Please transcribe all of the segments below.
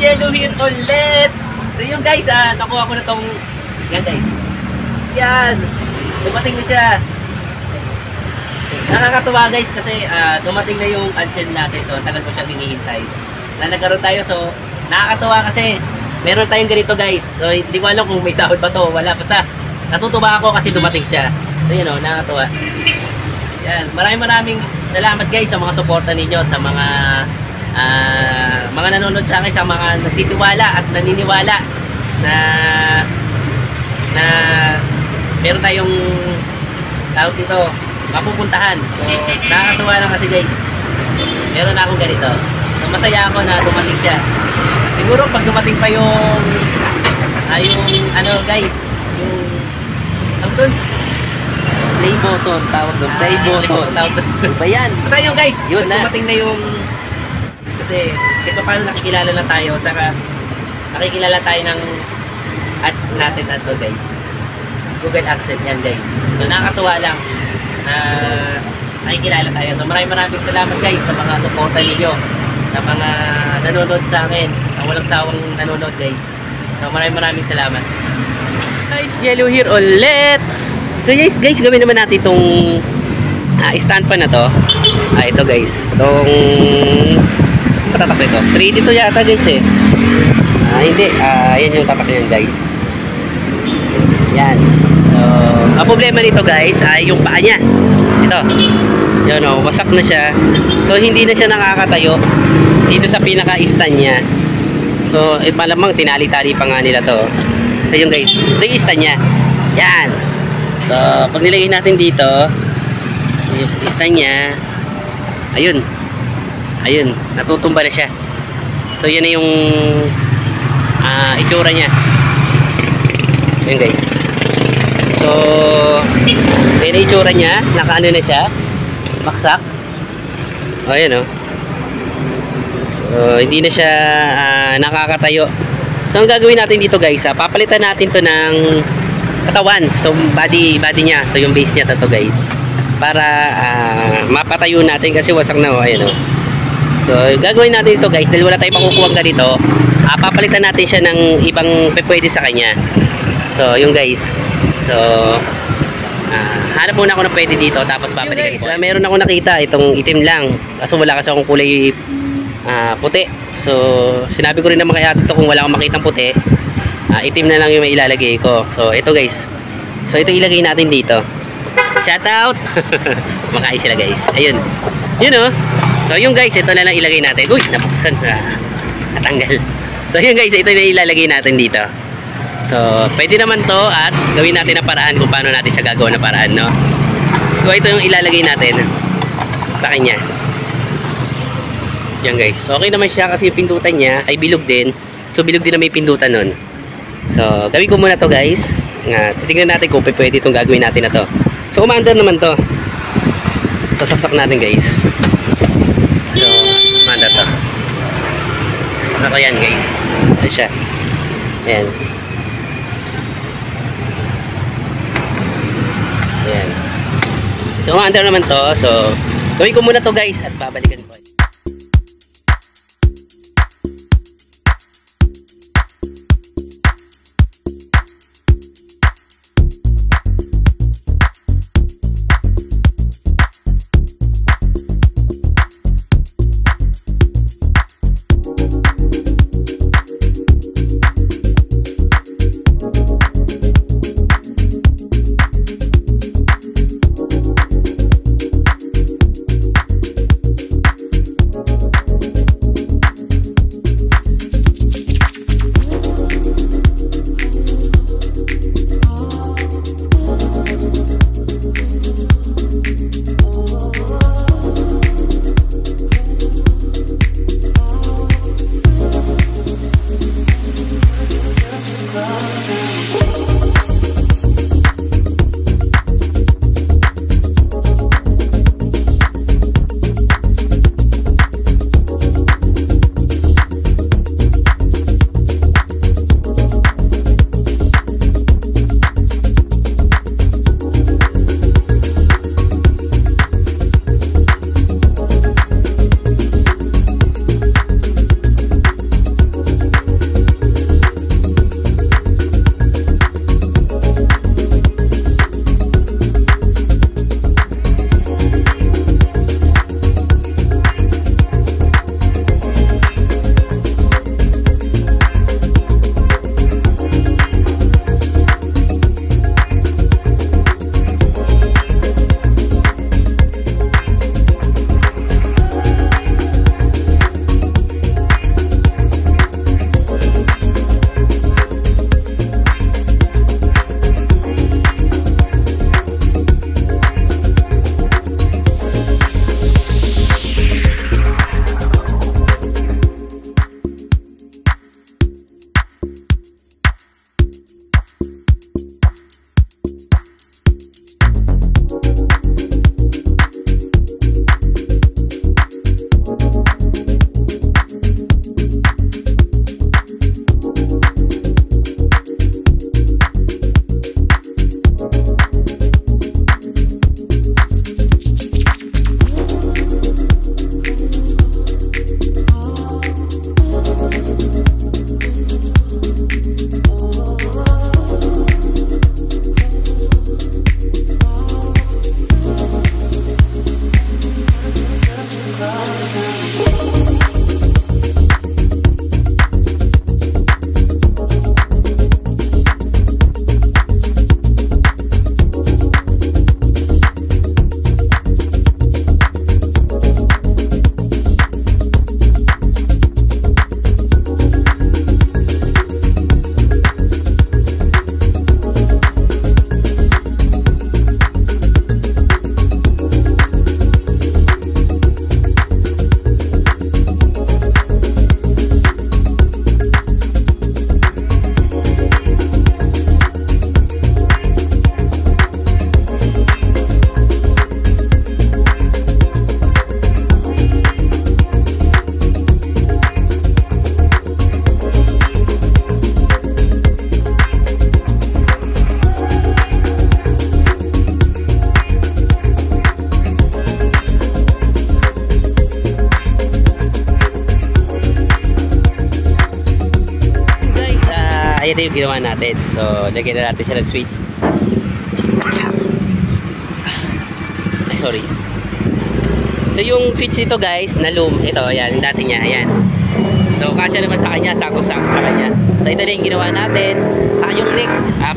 Jello here ulit! So yun guys, nakuha ko na tong... Yan guys. Yan! Dumating na siya. Nakakatuwa guys kasi dumating na yung AdSense natin. So tagal ko siya hinihintay. Na nagkaroon tayo. So nakakatuwa kasi meron tayong ganito guys. So hindi ko alam kung may sahod ba to. Wala. Basta natutuwa ako kasi dumating siya. So yun o, nakakatuwa. Yan. Maraming salamat guys sa mga suporta ninyo. Sa mga nanonood sa akin, sa mga nagtitiwala at naniniwala na meron tayong tawag dito mapupuntahan. So nakakatuwa lang kasi guys, meron na akong ganito. So masaya ako na dumating siya. Siguro pag dumating pa yung ano guys, yung doon play button, tawag doon, play button, tawag doon ba yan? Basta yung guys, yun na dumating na yung, kasi ito paano nakikilala na tayo, saka nakikilala tayo ng ads natin na to guys, Google AdSense yan guys. So nakakatuwa lang na nakikilala tayo. So maraming salamat guys sa mga suporta ninyo, sa mga nanonood sa akin, sa walang sawang nanonood guys. So maraming salamat guys. Jello here ulit. So guys, gawin naman natin itong stand pan na to. Ito guys, itong patatak ito 3 dito yata guys eh. Hindi, yan yung tatak yan guys. Yan. So, ang problema nito guys ay yung paa niya. Ito. Yan o, wasak na siya. So, hindi na siya nakakatayo dito sa pinaka-stand niya. So, malamang tinali-tali pa nga nila to. So, yun guys. Ito yung stand niya. Yan. So, pag nilagay natin dito, yung stand niya, ayun. Ayun, natutumba na siya. So, yan na yung itsura niya. Yan guys. So, yan na itsura niya. Nakaano na siya. Baksak. O, yan o. So, hindi na siya nakakatayo. So, ang gagawin natin dito guys, papalitan natin to ng katawan. So, body niya. So, yung base niya to guys. Para mapatayo natin kasi wasak na o. Ayan o. So, gagawin natin ito guys, dahil wala tayong makukuha ganito, papalitan natin siya ng ibang pwede sa kanya. So, yung guys. So, hanap muna ako na pwede dito, tapos papalitan ko. Meron ako nakita, itong itim lang. Kaso wala kasi akong kulay puti. So, sinabi ko rin naman kay ate ito, kung wala akong makitang puti, itim na lang yung may ilalagay ko. So, ito guys. So, ito ilagay natin dito. Shout out! Makain sila guys. Ayun. Yun o. So yung guys, ito na lang ilagay natin. Uy, nabuksan na. Natanggal. So yun guys, ito na ilalagay natin dito. So pwede naman to at gawin natin na paraan kung paano natin siya gagawa na paraan, no? So ito yung ilalagay natin sa kanya. Yan guys. So okay naman siya kasi yung pindutan niya ay bilog din. So bilog din na may pindutan nun. So gawin ko muna to guys. Titingnan natin kung pwede itong gagawin natin na to. So umaandar naman to. So saksak natin guys. So, manda to. Saka ko yan guys. Ito siya. Ayan. Ayan. So, umaandar naman to. So, gawin ko muna to guys at babalikan ko. ito yung ginawa natin. So, lagyan na natin siya ng switch. Ay, sorry. So, yung switch nito guys, na loom, ito, ayan, yung dati niya, ayan. So, kasya naman sa kanya, sakto-sakto sa kanya. So, ito na yung ginawa natin. Saka yung neck,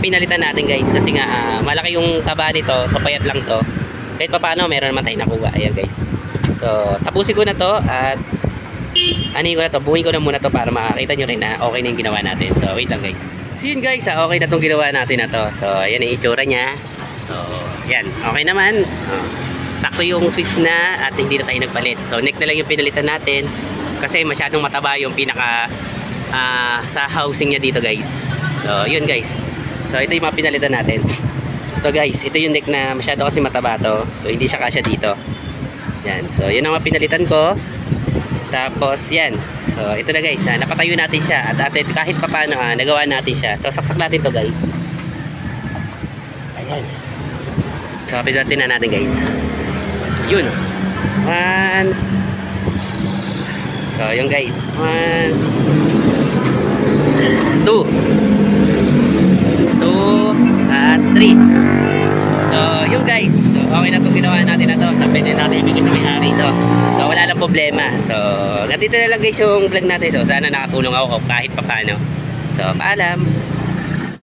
pinalitan natin guys. Kasi nga, malaki yung taba nito, so payat lang to. Kahit pa paano, meron naman tayo nakuha. Ayan guys. So, tapusin ko na to at anin ko na to, buuin ko na muna to para makakita nyo rin na okay na yung ginawa natin. So, wait lang guys. So, yun guys, okay na tong ginawa natin na to. So, ayan yung itsura niya. So, yan, okay naman. Sakto yung switch na at hindi na tayo nagpalit. So, neck na lang yung pinalitan natin kasi masyadong mataba yung pinaka sa housing niya dito guys. So, yun guys. So, ito yung mga pinalitan natin. Ito guys, ito yung neck na masyado kasi mataba to. So, hindi siya kasya dito. Yan. So, yun ang mga pinalitan ko. Tapos, yan. So, ito na guys. Napatayo natin siya. At kahit pa paano, nagawa natin siya. So, saksak natin to guys. Ayan. So, pinalitan na natin guys. Yun. 1. So, yun guys. 1, 2, 2, at 3. So, yun guys. So, okay na itong ginawa natin na to. So, pwede natin ibigay sa may-ari ito. So, wala lang problema. So, ganito na lang guys yung vlog natin. So, sana nakatulong ako kahit pa paano. So, paalam.